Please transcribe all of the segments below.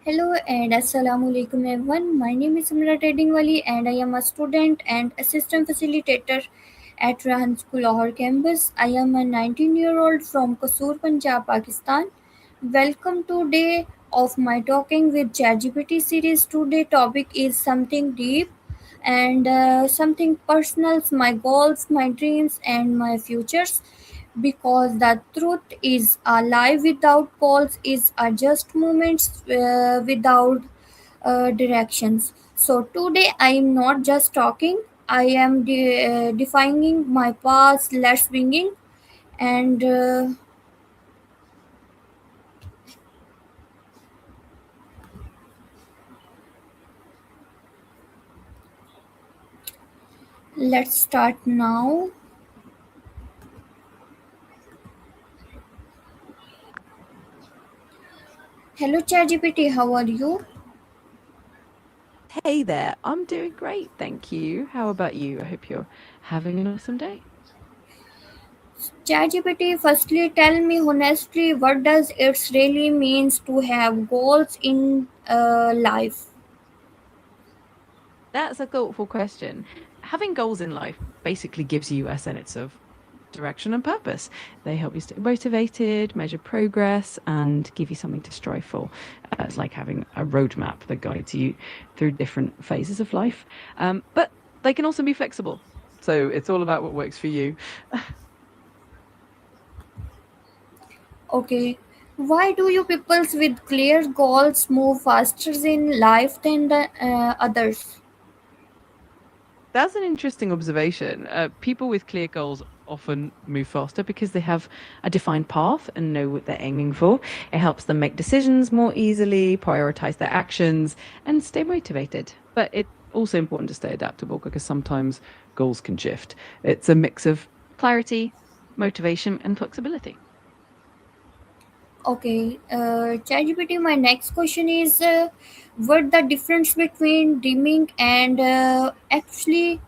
Hello and Assalamu alaikum everyone. My name is Simra Tradingwali and I am a student and assistant facilitator at Rahan School Lahore campus. I am a 19-year-old from Kasur, Punjab, Pakistan. Welcome to day of my talking with ChatGPT series. Today topic is something deep and something personal, my goals, my dreams and my futures, because the truth is a life without goals is a just moments without directions. So today I am not just talking, I am defining my past, let's bringing and let's start now. Hello ChatGPT, how are you? Hey there, I'm doing great, thank you. How about you? I hope you're having an awesome day. ChatGPT, firstly tell me honestly, what does it really means to have goals in life? That's a thoughtful question. Having goals in life basically gives you a sense of direction and purpose. They help you stay motivated, measure progress, and give you something to strive for. It's like having a roadmap that guides you through different phases of life. But they can also be flexible. So it's all about what works for you. Okay. Why do you peoples with clear goals move faster in life than the others? That's an interesting observation. People with clear goals often move faster because they have a defined path and know what they're aiming for. It helps them make decisions more easily, prioritize their actions, and stay motivated. But it's also important to stay adaptable because sometimes goals can shift. It's a mix of clarity, motivation, and flexibility. Okay. ChatGPT, my next question is what the difference between dreaming and actually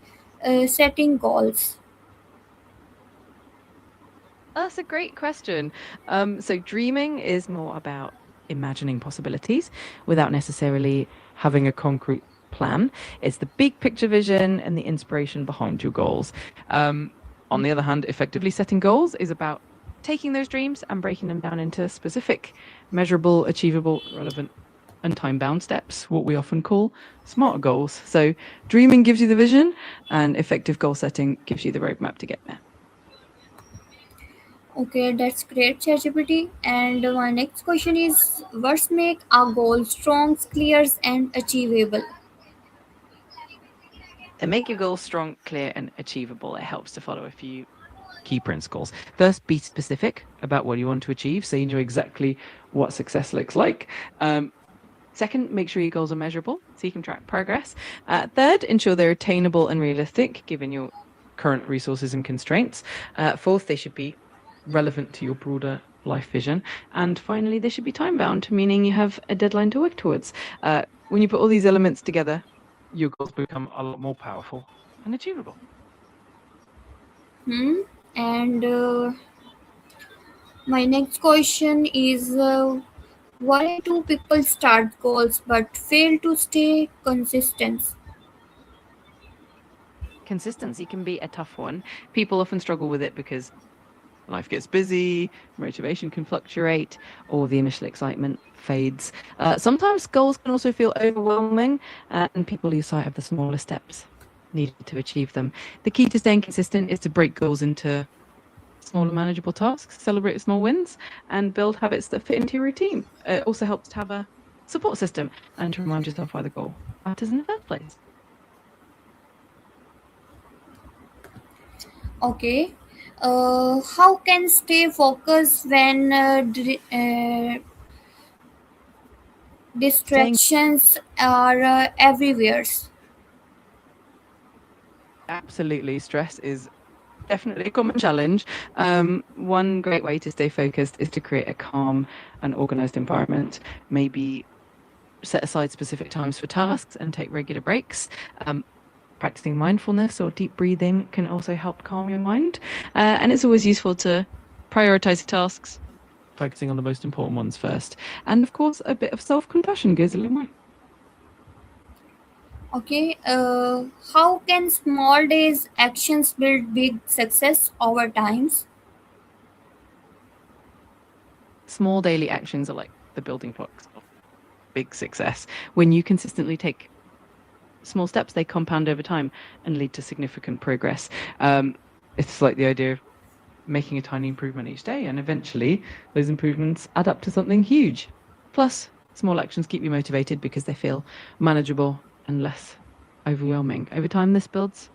setting goals? That's a great question. So dreaming is more about imagining possibilities without necessarily having a concrete plan. It's the big picture vision and the inspiration behind your goals. On the other hand, effectively setting goals is about taking those dreams and breaking them down into specific, measurable, achievable, relevant, and time bound steps, what we often call SMART goals. So dreaming gives you the vision, and effective goal setting gives you the roadmap to get there. Okay, that's great, ChatGPT. And my next question is what make a goal strong, clear, and achievable? To make your goals strong, clear, and achievable, it helps to follow a few key principles. First, be specific about what you want to achieve so you know exactly what success looks like. Second, make sure your goals are measurable so you can track progress. Third, ensure they're attainable and realistic given your current resources and constraints. Fourth, they should be relevant to your broader life vision. And finally, they should be time bound, meaning you have a deadline to work towards. When you put all these elements together, your goals become a lot more powerful and achievable. Hmm? And my next question is why do people start goals but fail to stay consistent? Consistency can be a tough one. People often struggle with it because life gets busy, motivation can fluctuate, or the initial excitement fades. Sometimes goals can also feel overwhelming, and people lose sight of the smaller steps needed to achieve them. The key to staying consistent is to break goals into smaller, manageable tasks, celebrate small wins, and build habits that fit into your routine. It also helps to have a support system and to remind yourself why the goal matters in the first place. Okay. How can stay focused when Staying distractions are everywhere? absolutely stress is definitely a common challenge. One great way to stay focused is to create a calm and organized environment. Maybe set aside specific times for tasks and take regular breaks. Practicing mindfulness or deep breathing can also help calm your mind. And it's always useful to prioritize tasks focusing on the most important ones first. And of course, a bit of self compassion goes a long way. Okay, how can small days actions build big success over times? Small daily actions are like the building blocks of big success. When you consistently take small steps, they compound over time and lead to significant progress. It's like the idea of making a tiny improvement each day, and eventually those improvements add up to something huge. Plus, small actions keep you motivated because they feel manageable and less overwhelming. Over time, this builds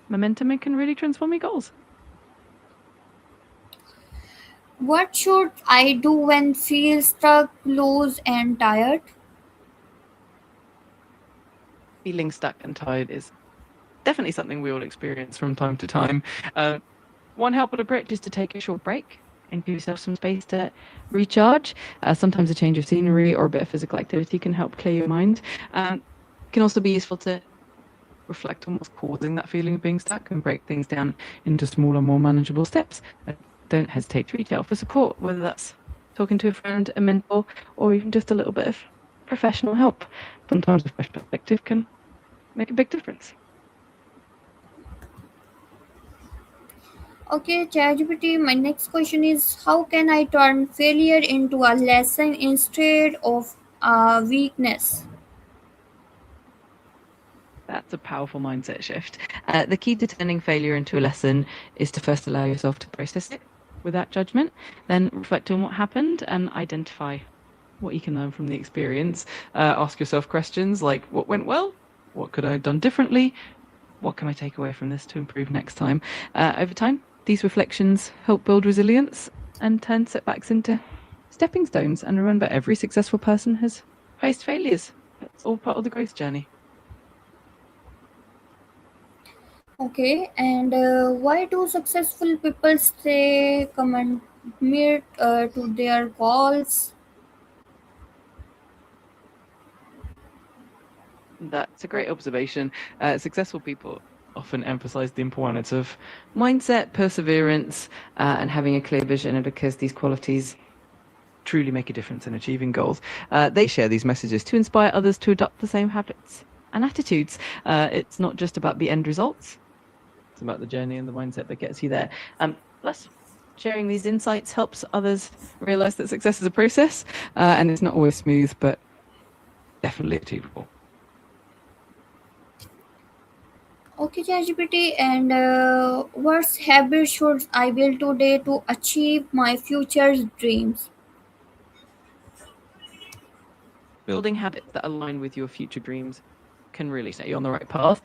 momentum and can really transform your goals. What should I do when feel stuck, loose, and tired? Feeling stuck and tired is definitely something we all experience from time to time. One helpful approach is to take a short break and give yourself some space to recharge. Sometimes a change of scenery or a bit of physical activity can help clear your mind. It can also be useful to reflect on what's causing that feeling of being stuck and break things down into smaller, more manageable steps. Don't hesitate to reach out for support, whether that's talking to a friend, a mentor, or even just a little bit of professional help. Sometimes a fresh perspective can make a big difference. Okay, ChatGPT, my next question is how can I turn failure into a lesson instead of a weakness? That's a powerful mindset shift. The key to turning failure into a lesson is to first allow yourself to process it without judgment, then reflect on what happened and identify what you can learn from the experience. Ask yourself questions like what went well? What could I have done differently? What can I take away from this to improve next time? Over time, these reflections help build resilience and turn setbacks into stepping stones. And remember, every successful person has faced failures. It's all part of the growth journey. Okay, and why do successful people stay committed to their goals? That's a great observation. Successful people often emphasize the importance of mindset, perseverance, and having a clear vision, and because these qualities truly make a difference in achieving goals. They share these messages to inspire others to adopt the same habits and attitudes. It's not just about the end results, it's about the journey and the mindset that gets you there. Plus, sharing these insights helps others realize that success is a process and it's not always smooth, but definitely achievable. Okay, ChatGPT, and what habit should I build today to achieve my future dreams? Building habits that align with your future dreams can really set you on the right path.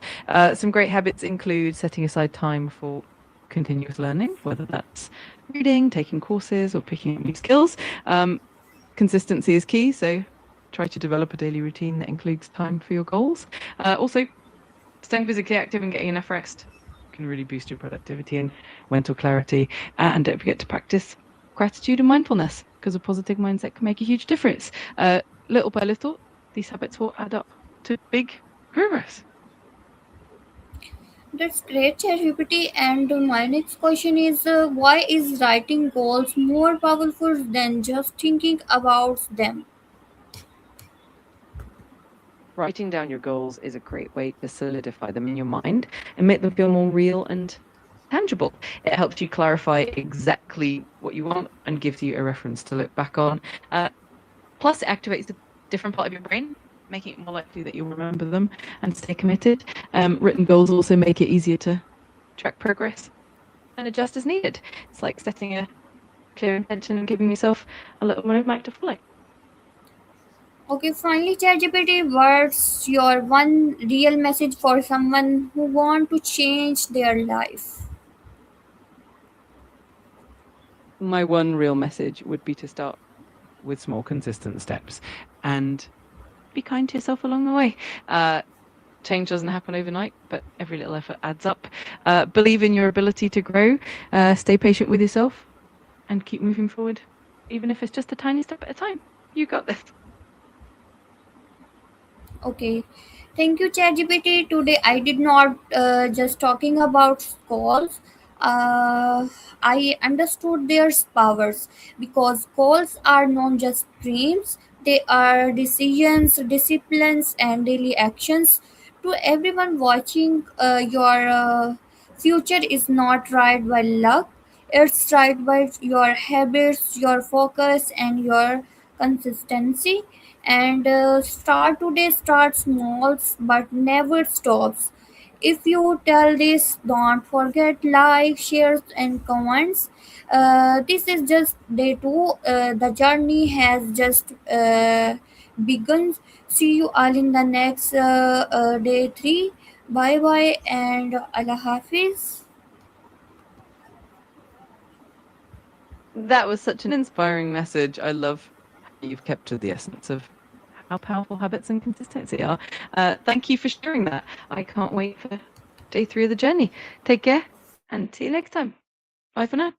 Some great habits include setting aside time for continuous learning, whether that's reading, taking courses, or picking up new skills. Consistency is key, so try to develop a daily routine that includes time for your goals. Also, staying physically active and getting enough rest can really boost your productivity and mental clarity. And don't forget to practice gratitude and mindfulness because a positive mindset can make a huge difference. Little by little, these habits will add up to big progress. That's great, ChatGPT. And my next question is why is writing goals more powerful than just thinking about them? Writing down your goals is a great way to solidify them in your mind and make them feel more real and tangible. It helps you clarify exactly what you want and gives you a reference to look back on. Plus, it activates a different part of your brain, making it more likely that you'll remember them and stay committed. Written goals also make it easier to track progress and adjust as needed. It's like setting a clear intention and giving yourself a little roadmap to follow. Okay, finally, ChatGPT, what's your one real message for someone who want to change their life? My one real message would be to start with small, consistent steps and be kind to yourself along the way. Change doesn't happen overnight, but every little effort adds up. Believe in your ability to grow, stay patient with yourself, and keep moving forward, even if it's just a tiny step at a time. You got this. Okay, thank you, ChatGPT. Today I did not just talking about goals. uh, I understood their powers because goals are not just dreams, they are decisions, disciplines, and daily actions. To everyone watching, your future is not right by luck, it's right by your habits, your focus, and your consistency. And start today, start small, but never stops. If you tell this, don't forget like, shares, and comments. This is just day two. The journey has just begun. See you all in the next day three. Bye bye and Allah Hafiz. That was such an inspiring message. I love how you've kept to the essence of how powerful habits and consistency are. Thank you for sharing that. I can't wait for day 3 of the journey. Take care and see you next time. Bye for now.